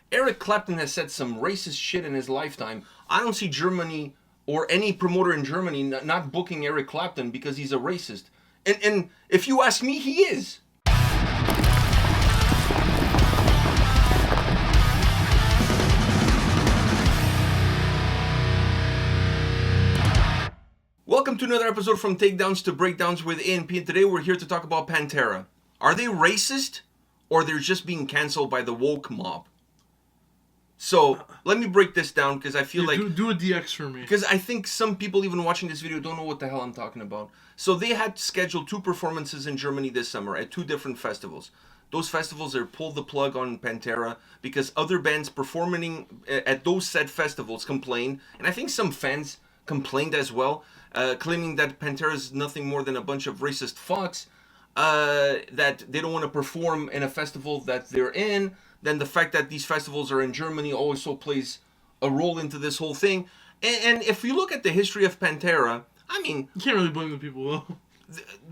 Eric Clapton has said some racist shit in his lifetime. I don't see Germany or any promoter in Germany not booking Eric Clapton because he's a racist. And if you ask me, he is. Welcome to another episode from Takedowns to Breakdowns with A&P, and today we're here to talk about Pantera. Are they racist, or they're just being cancelled by the woke mob? So, let me break this down, because I feel like... Do a DX for me. Because I think some people even watching this video don't know what the hell I'm talking about. So, they had scheduled 2 performances in Germany this summer at 2 different festivals. Those festivals are pulled the plug on Pantera because other bands performing at those said festivals complained, and I think some fans complained as well, claiming that Pantera is nothing more than a bunch of racist fucks, that they don't want to perform in a festival that they're in. Then the fact that these festivals are in Germany also plays a role into this whole thing. And if you look at the history of Pantera, I mean... You can't really blame the people, though.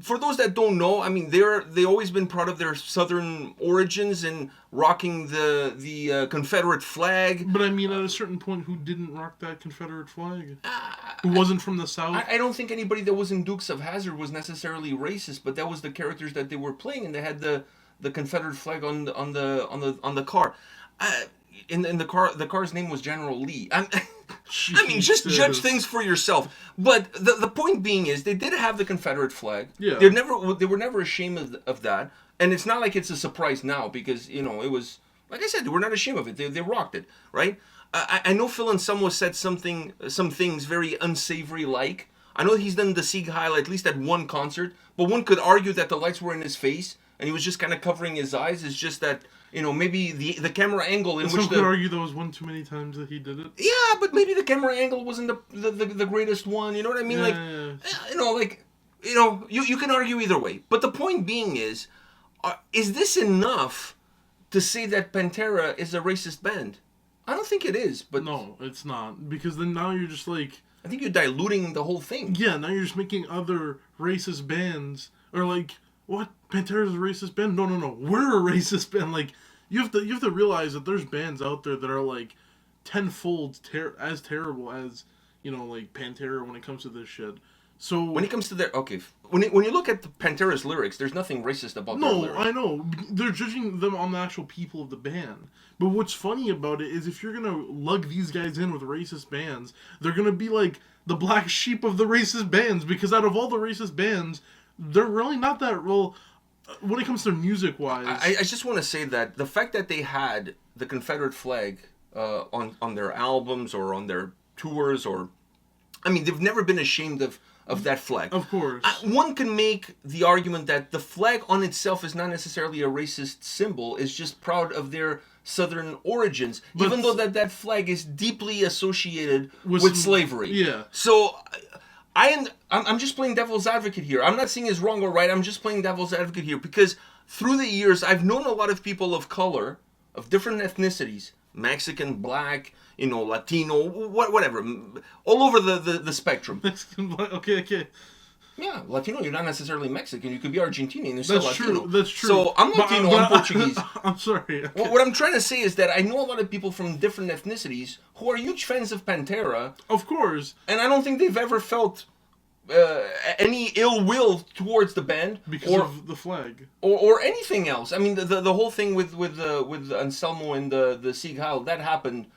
For those that don't know, I mean, they've always been proud of their southern origins and rocking the Confederate flag. But I mean, at a certain point, who didn't rock that Confederate flag? Who wasn't from the South? I don't think anybody that was in Dukes of Hazzard was necessarily racist, but that was the characters that they were playing, and they had the Confederate flag on the car. In the car's name was General Lee. I mean, just judge things for yourself. But the point being is, they did have the Confederate flag. Yeah. They were never ashamed of that, and it's not like it's a surprise now because it was, like I said, they were not ashamed of it. They rocked it, right? I know Phil Anselmo said some things very unsavory, like I know he's done the Sieg Heil at least at one concert, but one could argue that the lights were in his face and he was just kind of covering his eyes. It's just that, maybe the camera angle in which some could argue there was one too many times that he did it. Yeah, but maybe the camera angle wasn't the greatest one. You know what I mean? Yeah. You can argue either way. But the point being is this enough to say that Pantera is a racist band? I don't think it is. But no, it's not, because then now you're just like, I think you're diluting the whole thing. Yeah, now you're just making other racist bands, or like, what? Pantera's a racist band? No. We're a racist band. Like, you have to realize that there's bands out there that are like tenfold as terrible as, like Pantera when it comes to this shit. So when it comes to their when you look at Pantera's lyrics, there's nothing racist about their lyrics. No, I know. They're judging them on the actual people of the band. But what's funny about it is if you're gonna lug these guys in with racist bands, they're gonna be like the black sheep of the racist bands, because out of all the racist bands, they're really not that real when it comes to music-wise. I just want to say that the fact that they had the Confederate flag on their albums or on their tours, they've never been ashamed of that flag. Of course. One can make the argument that the flag on itself is not necessarily a racist symbol. It's just proud of their southern origins, even though that flag is deeply associated with slavery. Yeah. So I'm just playing devil's advocate here. I'm not saying it's wrong or right. I'm just playing devil's advocate here because through the years, I've known a lot of people of color, of different ethnicities, Mexican, black, Latino, whatever, all over the spectrum. Mexican, black, okay. Yeah, Latino, you're not necessarily Mexican. You could be Argentinian. You're still Latino. That's true. So I'm Latino, I'm Portuguese. I'm sorry. Okay. What I'm trying to say is that I know a lot of people from different ethnicities who are huge fans of Pantera. Of course. And I don't think they've ever felt any ill will towards the band because of the flag or anything else. I mean, the whole thing with Anselmo and the Sieg Heil, that happened.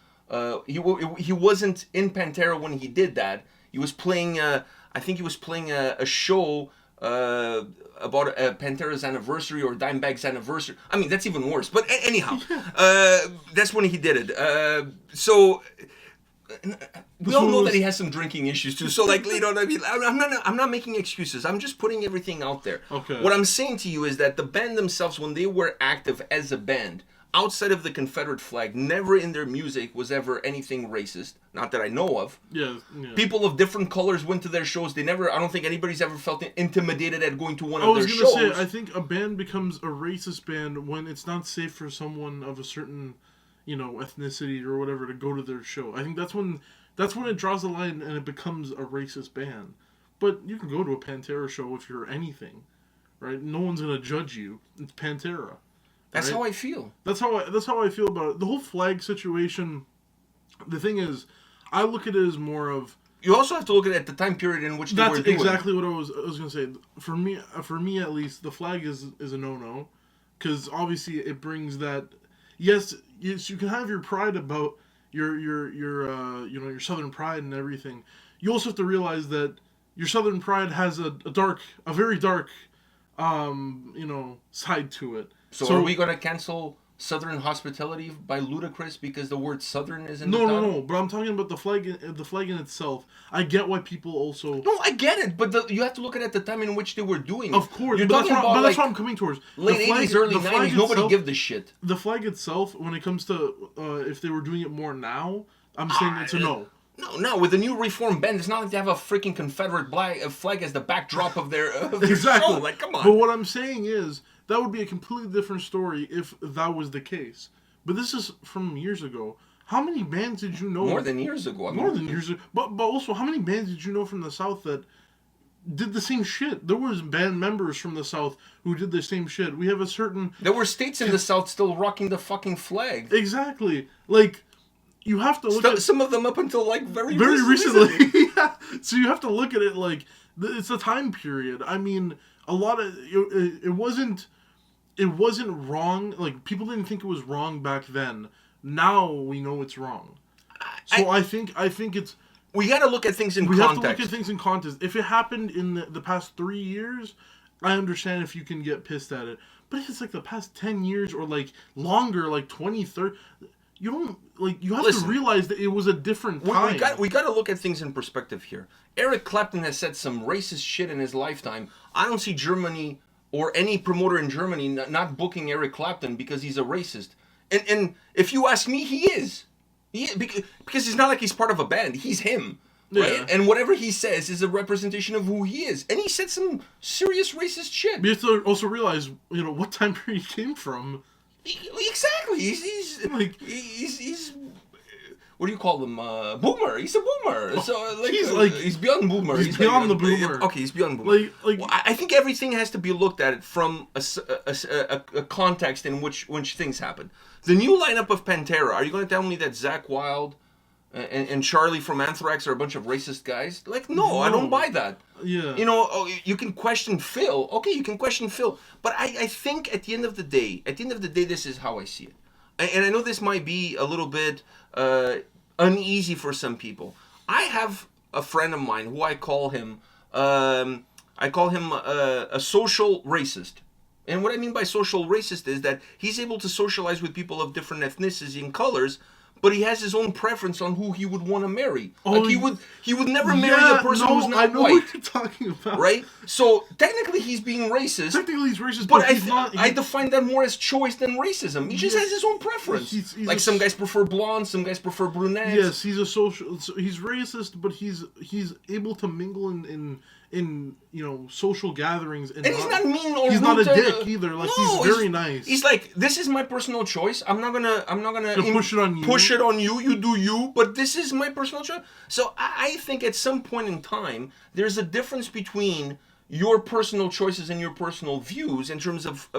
He wasn't in Pantera when he did that. He was playing. I think he was playing a show about Pantera's anniversary or Dimebag's anniversary. I mean, that's even worse. But anyhow, that's when he did it. So. We all know that he has some drinking issues too. So, like, you know what I mean? I'm not making excuses. I'm just putting everything out there. Okay. What I'm saying to you is that the band themselves, when they were active as a band, outside of the Confederate flag, never in their music was ever anything racist. Not that I know of. Yeah. People of different colors went to their shows. I don't think anybody's ever felt intimidated at going to one of their shows. I was going to say, I think a band becomes a racist band when it's not safe for someone of a certain, ethnicity or whatever to go to their show. I think that's when it draws the line and it becomes a racist band. But you can go to a Pantera show if you're anything, right? No one's going to judge you. It's Pantera. That's right? how I feel. That's how I feel about it. The whole flag situation. The thing is, I look at it as more of. You also have to look at the time period in which they were doing. That's exactly what I was going to say. For me at least, the flag is a no-no, because obviously it brings that. Yes, you can have your pride about your Southern pride and everything. You also have to realize that your Southern pride has a very dark, side to it. So are we going to cancel Southern hospitality by 𝗙𝗥𝗢𝗧 because the word Southern is in the title? No. But I'm talking about the flag in itself. I get why people also. No, I get it, but you have to look at the time in which they were doing it. Of course, You're but talking about that's what I'm coming towards. Late 80s, early 90s. Nobody give the shit. The flag itself, when it comes to if they were doing it more now, I'm saying it's a no. No, with the new reform band, it's not like they have a freaking Confederate flag as the backdrop of their exactly. show. Like, come on. But what I'm saying is, that would be a completely different story if that was the case. But this is from years ago. How many bands did you know? More than years ago. More than years ago. But also, how many bands did you know from the South that did the same shit? There was band members from the South who did the same shit. We have a certain... There were states in the South still rocking the fucking flag. Exactly. Like, you have to look at... Some of them up until, like, very recently. Yeah. So you have to look at it like, it's a time period. I mean, a lot of... It wasn't wrong. Like, people didn't think it was wrong back then. Now we know it's wrong. So I think it's... We got to look at things in context. We have to look at things in context. If it happened in the past 3 years, I understand if you can get pissed at it. But if it's like the past 10 years or like longer, like 20, 30... You don't... Like, you have to realize that it was a different time. We got to look at things in perspective here. Eric Clapton has said some racist shit in his lifetime. I don't see Germany... or any promoter in Germany not booking Eric Clapton because he's a racist. And if you ask me, he is. Because he's not like he's part of a band. He's him. Right? Yeah. And whatever he says is a representation of who he is. And he said some serious racist shit. But you have to also realize, what time period he came from. Exactly. He's what do you call him? Boomer. He's a boomer. So he's beyond boomer. He's beyond the boomer. Okay, he's beyond boomer. Well, I think everything has to be looked at from a context in which things happen. The new lineup of Pantera. Are you going to tell me that Zakk Wylde and Charlie from Anthrax are a bunch of racist guys? Like, no, I don't buy that. Yeah. You can question Phil. Okay, you can question Phil. But I think at the end of the day, this is how I see it. And I know this might be a little bit uneasy for some people. I have a friend of mine who I call him a social racist. And what I mean by social racist is that he's able to socialize with people of different ethnicities and colors, but he has his own preference on who he would want to marry. Like he would never marry a person who's not white. I know what you're talking about. Right? So technically he's being racist. Technically he's racist, but I define that more as choice than racism. He just has his own preference. He's like some guys prefer blondes, some guys prefer brunettes. Yes, he's racist, but he's able to mingle in social gatherings, and he's not mean or he's not a dick either. Like, he's very nice. He's like, this is my personal choice. I'm not gonna push it on you. Push it on you. You do you. But this is my personal choice. So I think at some point in time, there's a difference between your personal choices and your personal views in terms of.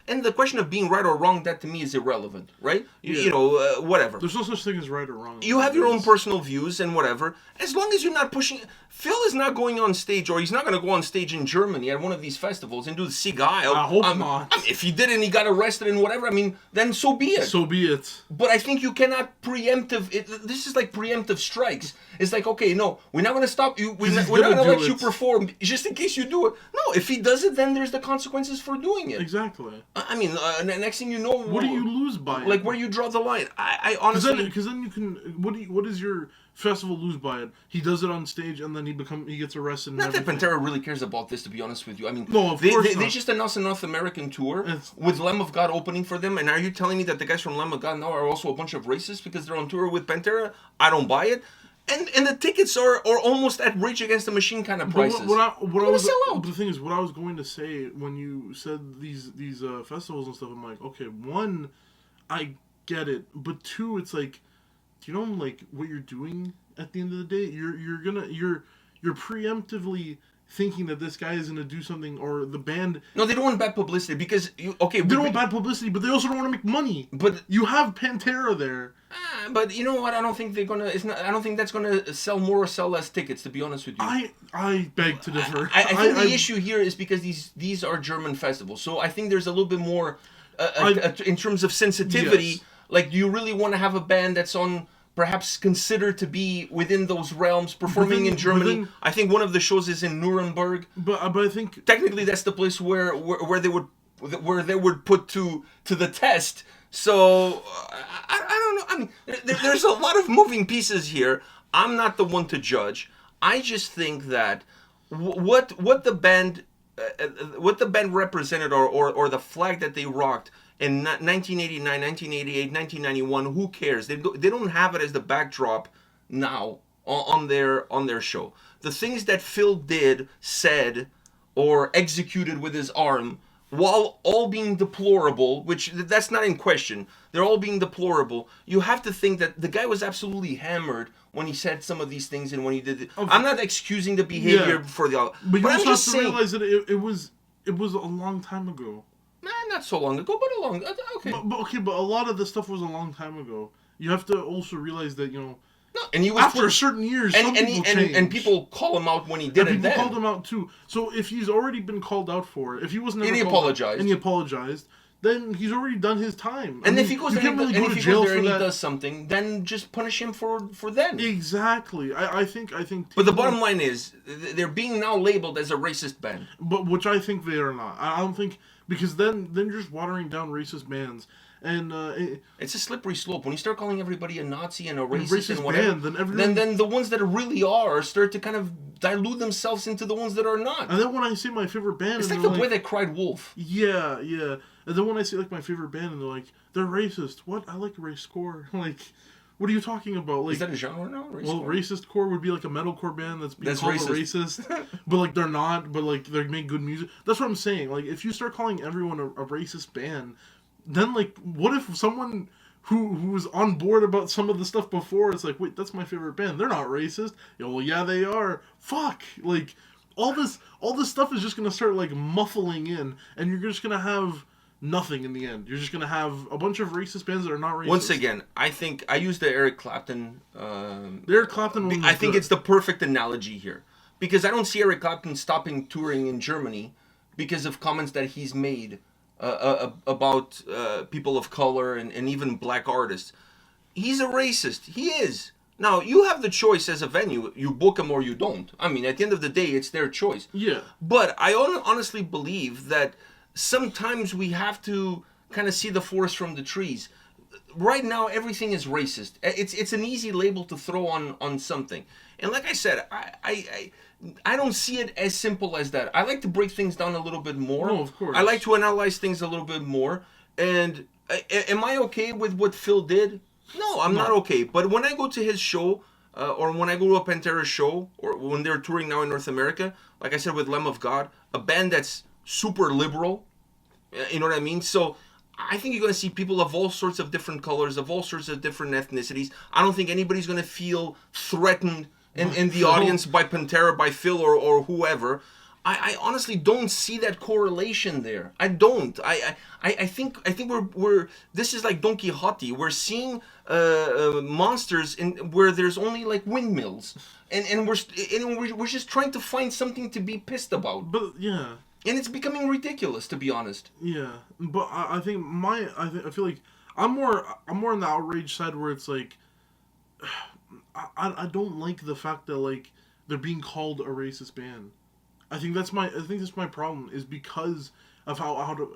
And the question of being right or wrong, that to me is irrelevant, right? Yeah. Whatever. There's no such thing as right or wrong. You have your own personal views and whatever. As long as you're not pushing... Phil is not going on stage, or he's not going to go on stage in Germany at one of these festivals and do the 𝗙𝗥𝗢𝗠 𝗧𝗢. I hope not. If he did and he got arrested and whatever, then so be it. So be it. But I think you cannot this is like preemptive strikes. It's like, okay, no, we're not going to stop you. We're not going to let you perform just in case you do it. No, if he does it, then there's the consequences for doing it. Exactly. I mean, next thing you know... What do you lose by it? Like, where do you draw the line? I honestly... Because then you can... What does your festival lose by it? He does it on stage and then he gets arrested. Not that Pantera really cares about this, to be honest with you. I mean, no, they just announced a North American tour with Lamb of God opening for them. And are you telling me that the guys from Lamb of God now are also a bunch of racists because they're on tour with Pantera? I don't buy it. And the tickets are almost at Rage Against the Machine kind of prices. The thing is, what I was going to say when you said these festivals and stuff, I'm like, okay, one, I get it, but two, it's like, do you know like what you're doing at the end of the day? You're preemptively thinking that this guy is going to do something, or the band... No, they don't want bad publicity because... They don't want bad publicity, but they also don't want to make money. But you have Pantera there. But you know what? I don't think they're gonna. I don't think that's gonna sell more or sell less tickets. To be honest with you, I beg to differ. I think the issue here is because these are German festivals, so I think there's a little bit more in terms of sensitivity. Yes. Like, do you really want to have a band that's on perhaps considered to be within those realms performing in Germany? I think one of the shows is in Nuremberg. But I think technically that's the place where they would put to the test. So I don't know. I mean, there's a lot of moving pieces here. I'm not the one to judge. I just think that what the band represented or the flag that they rocked in 1989, 1988, 1991. Who cares? They don't have it as the backdrop now on their show. The things that Phil did, said, or executed with his arm, while all being deplorable, which that's not in question, they're all being deplorable. You have to think that the guy was absolutely hammered when he said some of these things and when he did it. Okay. I'm not excusing the behavior for the... But you also have to realize that it was a long time ago. Nah, not so long ago, but a long... Okay. But a lot of the stuff was a long time ago. You have to also realize that, No, and he was after a certain years, some people changed. And people call him out when he did it. People called him out too. So if he's already been called out for it, if he wasn't, and he apologized, and he apologized, then he's already done his time. And if he goes there and he does something, then just punish him for that. Exactly. I think. But the bottom line is, they're being now labeled as a racist band. But which I think they are not. I don't think, because then you're just watering down racist bands. And it's a slippery slope. When you start calling everybody a Nazi and a racist and whatever, band, then the ones that really are start to kind of dilute themselves into the ones that are not. And then when I say my favorite band, it's like the boy that cried wolf. Yeah. And then when I say like my favorite band, and they're like, they're racist. What? I like racecore. Like, what are you talking about? Like, is that a genre now? Racist core would be like a metalcore band that's being called racist. But like they're not. But like they make good music. That's what I'm saying. Like, if you start calling everyone a racist band, then, like, what if someone who was on board about some of the stuff before, it's like, wait, that's my favorite band. They're not racist. Well, yeah, they are. Fuck. Like, all this stuff is just going to start, like, muffling in, and you're just going to have nothing in the end. You're just going to have a bunch of racist bands that are not racist. Once again, I think I used the Eric Clapton... the Eric Clapton one was I think it's the perfect analogy here. Because I don't see Eric Clapton stopping touring in Germany because of comments that he's made about people of color and even black artists. He's a racist. He is. Now, you have the choice as a venue. You book him or you don't. I mean, at the end of the day, it's their choice. Yeah. But I honestly believe that sometimes we have to kind of see the forest from the trees. Right now, everything is racist. It's an easy label to throw on something. And like I said, I don't see it as simple as that. I like to break things down a little bit more. No, of course. I like to analyze things a little bit more. And am I okay with what Phil did? No, I'm not okay. But when I go to his show, or when I go to a Pantera show, or when they're touring now in North America, like I said with Lamb of God, a band that's super liberal, you know what I mean? So I think you're going to see people of all sorts of different colors, of all sorts of different ethnicities. I don't think anybody's going to feel threatened in the audience by Pantera, by Phil, or whoever. I honestly don't see that correlation there. I don't. I think we're this is like Don Quixote. We're seeing monsters where there's only like windmills, and we're just trying to find something to be pissed about. But yeah. And it's becoming ridiculous, to be honest. Yeah, but I think I feel like I'm more on the outrage side, where it's like I don't like the fact that like they're being called a racist band. I think that's my problem, is because of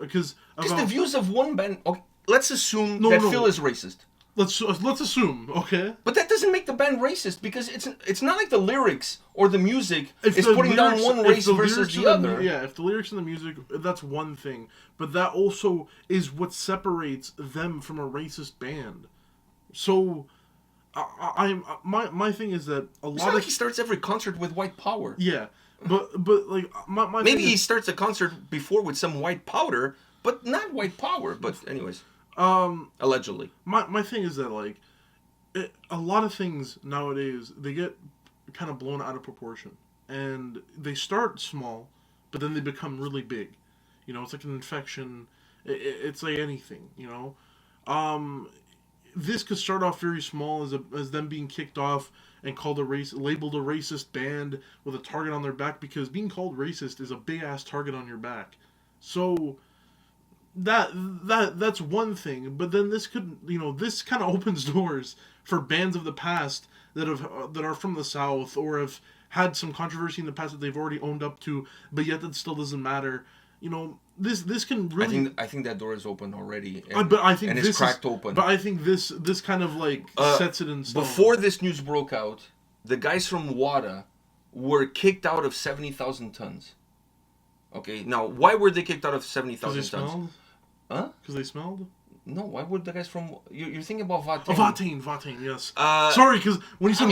because the views of one band. Okay, let's assume that Phil is racist. Let's assume, okay? But that doesn't make the band racist, because it's not like the lyrics or the music is putting down one race versus the other. Yeah, if the lyrics and the music, that's one thing. But that also is what separates them from a racist band. So, my thing is that it's not like he starts every concert with white power. Yeah, but like my maybe he starts a concert before with some white powder, but not white power. But anyways. Allegedly. My thing is that, like, a lot of things nowadays, they get kind of blown out of proportion. and they start small, but then they become really big. You know, it's like an infection. It's like anything, you know. This could start off very small as them being kicked off and labeled a racist band with a target on their back, because being called racist is a big ass target on your back. So that's one thing, but then this could, you know, this kind of opens doors for bands of the past that are from the South, or have had some controversy in the past that they've already owned up to, but yet that still doesn't matter. You know, this can really. I think that door is open already. But I think it's cracked open. But I think this kind of like sets it in stone. Before this news broke out, the guys from WADA were kicked out of 70,000 tons. Okay, now why were they kicked out of 70,000 tons? Because they smelled. Huh? Because they smelled. No, why would the guys from... You're thinking about Vatane. Oh, Vatane, yes. Sorry, because when you said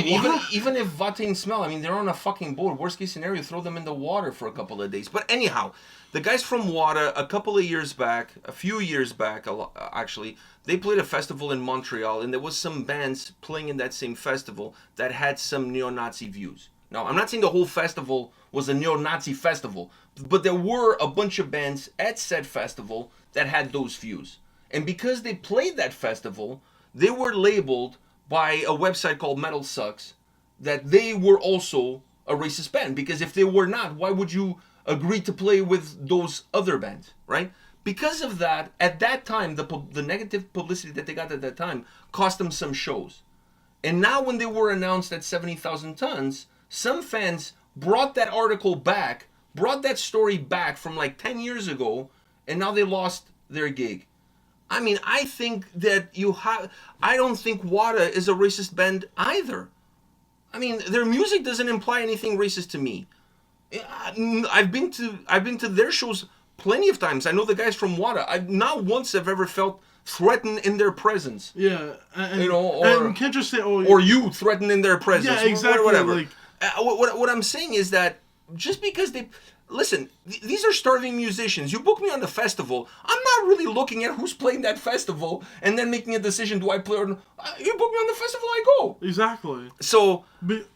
even if Vatane smell, I mean, they're on a fucking boat. Worst case scenario, throw them in the water for a couple of days. But anyhow, the guys from WADA, a few years back, actually, they played a festival in Montreal, and there was some bands playing in that same festival that had some neo-Nazi views. Now, I'm not saying the whole festival was a neo-Nazi festival, but there were a bunch of bands at said festival that had those views. And because they played that festival, they were labeled by a website called Metal Sucks that they were also a racist band. Because if they were not, why would you agree to play with those other bands, right? Because of that, at that time, the negative publicity that they got at that time cost them some shows. And now when they were announced at 70,000 tons, some fans brought that article back, brought that story back from like 10 years ago, and now they lost their gig. I mean, I think that I don't think WADA is a racist band either. I mean, their music doesn't imply anything racist to me. I've been to their shows plenty of times. I know the guys from WADA. I've not once have ever felt threatened in their presence. Yeah, and, you know, or and you can't just say, "Oh," or you threatened in their presence. Yeah, exactly. Or whatever. Like, what I'm saying is that just because they... Listen, these are starving musicians. You book me on the festival. I'm not really looking at who's playing that festival and then making a decision, do I play or not? You book me on the festival, I go. Exactly. So... But,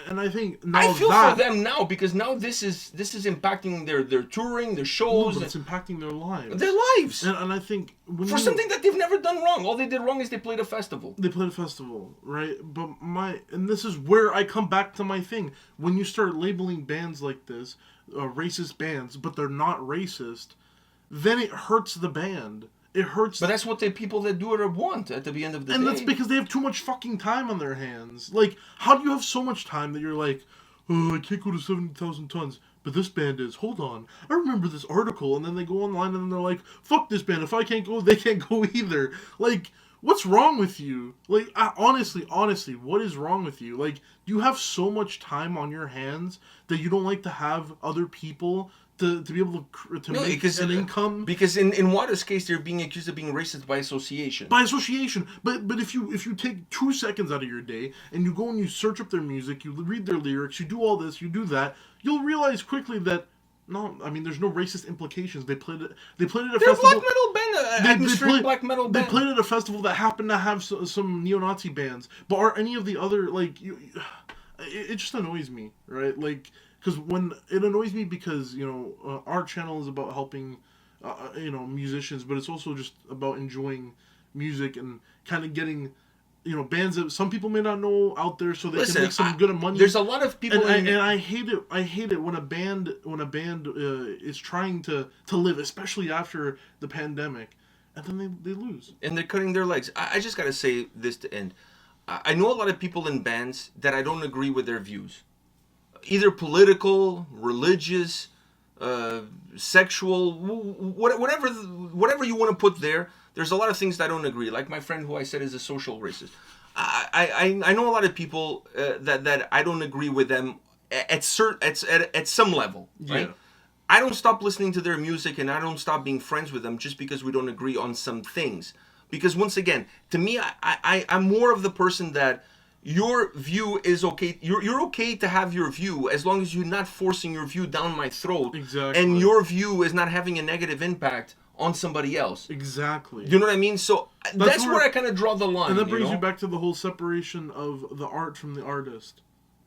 and I think now I feel for them now, because now this is impacting their touring, their shows. No, but it's impacting their lives. Their lives. And I think... something that they've never done wrong. All they did wrong is they played a festival. They played a festival, right? But and this is where I come back to my thing. When you start labeling bands like this, racist bands, but they're not racist, then it hurts the band. It hurts. But that's what the people that do it want at the end of the day. And that's because they have too much fucking time on their hands. Like, how do you have so much time that you're like, oh, I can't go to 70,000 tons, but this band is. Hold on, I remember this article. And then they go online and then they're like, fuck this band. If I can't go, they can't go either. Like, what's wrong with you? Like, honestly, what is wrong with you? Like, you have so much time on your hands that you don't like to have other people to be able to make an income. Because in WADA's case, they're being accused of being racist by association. By association. But if you take 2 seconds out of your day and you go and you search up their music, you read their lyrics, you do all this, you do that, you'll realize quickly that no, I mean, there's no racist implications. They played it at a festival. They're a black metal band, atmospheric black metal band. They played at a festival that happened to have some neo-Nazi bands. But are any of the other, like, it just annoys me, right? Like, because when it annoys me because, you know, our channel is about helping, you know, musicians, but it's also just about enjoying music and kind of getting, you know, bands that some people may not know out there, so they can make some good money. There's a lot of people, and I hate it. I hate it when a band is trying to live, especially after the pandemic, and then they lose. And they're cutting their legs. I just gotta say this to end. I know a lot of people in bands that I don't agree with their views, either political, religious, sexual, whatever you want to put there. There's a lot of things that I don't agree. Like my friend who I said is a social racist. I know a lot of people that I don't agree with them at some level. Right? Yeah. I don't stop listening to their music and I don't stop being friends with them just because we don't agree on some things. Because once again, to me, I'm more of the person that your view is okay. You're okay to have your view as long as you're not forcing your view down my throat. Exactly. And your view is not having a negative impact on somebody else. Exactly. You know what I mean? So that's where I kind of draw the line. And that brings you back to the whole separation of the art from the artist,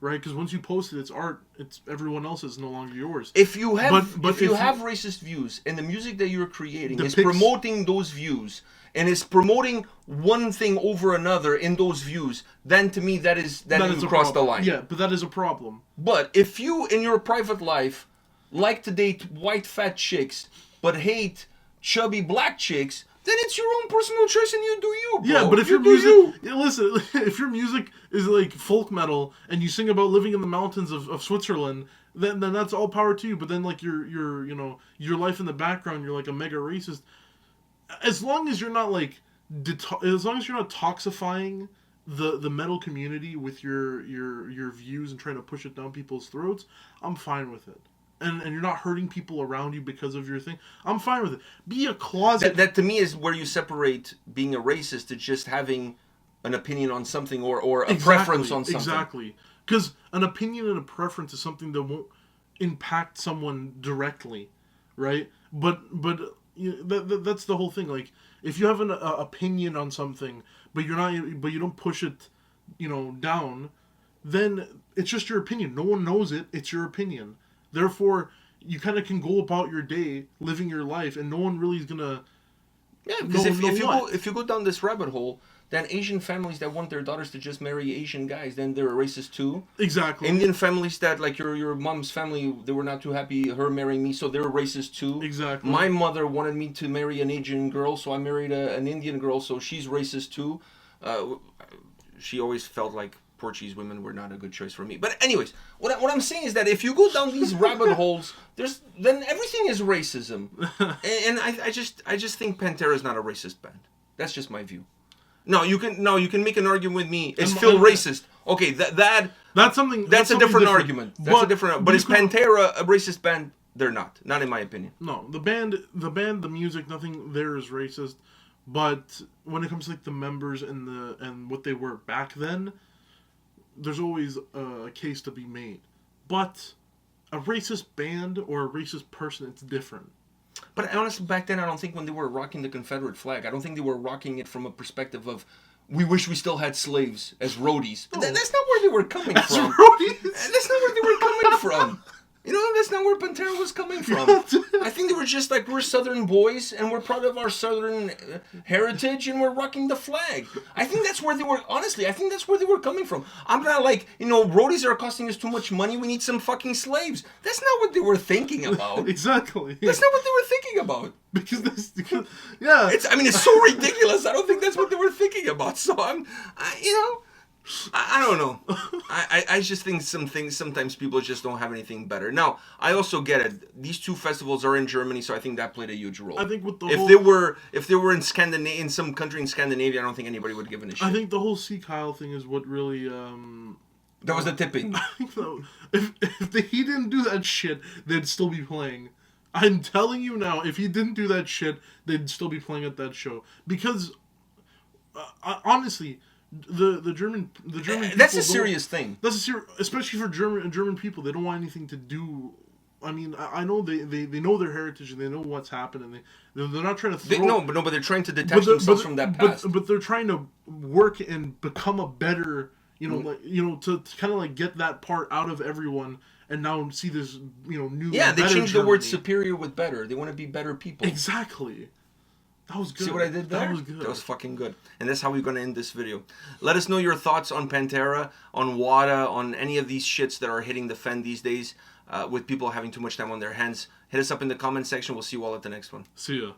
right? Because once you post it, it's art. It's everyone else's, no longer yours. If you have But if you have racist views and the music that you're creating is depicts- promoting those views and is promoting one thing over another in those views, then to me that is you cross the line. Yeah, but that is a problem. But if you in your private life like to date white fat chicks but hate chubby black chicks, then it's your own personal choice and you do you, bro. Yeah, but if you your music, listen, if your music is like folk metal and you sing about living in the mountains of Switzerland, then that's all power to you. But then like your your life in the background, you're like a mega racist. As long as you're not like as long as you're not toxifying the metal community with your views and trying to push it down people's throats, I'm fine with it. And you're not hurting people around you because of your thing, I'm fine with it. Be a closet. That to me is where you separate being a racist to just having an opinion on something or a preference on something. Exactly. Because an opinion and a preference is something that won't impact someone directly, right? But you know, that's the whole thing. Like, if you have an opinion on something, but you don't push it, down, then it's just your opinion. No one knows it. It's your opinion. Therefore, you kind of can go about your day living your life, and no one really is gonna. Yeah, because if you go down this rabbit hole, then Asian families that want their daughters to just marry Asian guys, then they're a racist too. Exactly. Indian families that, like your mom's family, they were not too happy her marrying me, so they're racist too. Exactly. My mother wanted me to marry an Asian girl, so I married an Indian girl, so she's racist too. She always felt like Portuguese women were not a good choice for me. But anyways, what I'm saying is that if you go down these rabbit holes, then everything is racism. And I just think Pantera is not a racist band. That's just my view. No, you can make an argument with me. Is Phil racist? Okay, that's something. That's a different argument. That's a different. But is could, Pantera a racist band? They're not in my opinion. No, the music, nothing there is racist. But when it comes to like the members and what they were back then, there's always a case to be made. But a racist band or a racist person, it's different. But honestly, back then, I don't think when they were rocking the Confederate flag, I don't think they were rocking it from a perspective of, we wish we still had slaves as roadies. Oh. That's not where they were coming from. Roadies? That's not where they were coming from. That's not where Pantera was coming from. I think they were just like, we're Southern boys, and we're proud of our Southern heritage, and we're rocking the flag. I think that's where they were, honestly, I think that's where they were coming from. I'm not like, roadies are costing us too much money, we need some fucking slaves. That's not what they were thinking about. Exactly. That's not what they were thinking about. Because yeah. It's so ridiculous. I don't think that's what they were thinking about. So I don't know. I just think sometimes people just don't have anything better. Now, I also get it. These two festivals are in Germany, so I think that played a huge role. I think with the if they were in in some country in Scandinavia, I don't think anybody would give a shit. I think the whole 𝗙𝗥𝗢𝗠 thing is what really that was the tipping. I think so. If he didn't do that shit, they'd still be playing. I'm telling you now, if he didn't do that shit, they'd still be playing at that show. Because honestly, the German that's a serious thing. That's a serious, especially for German people. They don't want anything to do. I mean, I know they know their heritage and they know what's happened, and they're not trying to throw. But they're trying to detach themselves from that past. But they're trying to work and become a better, to kind of like get that part out of everyone. And now see this, new. Yeah, they changed the word superior with better. They want to be better people. Exactly. That was good. See what I did there? That was good. That was fucking good. And that's how we're going to end this video. Let us know your thoughts on Pantera, on WADA, on any of these shits that are hitting the fan these days with people having too much time on their hands. Hit us up in the comment section. We'll see you all at the next one. See ya.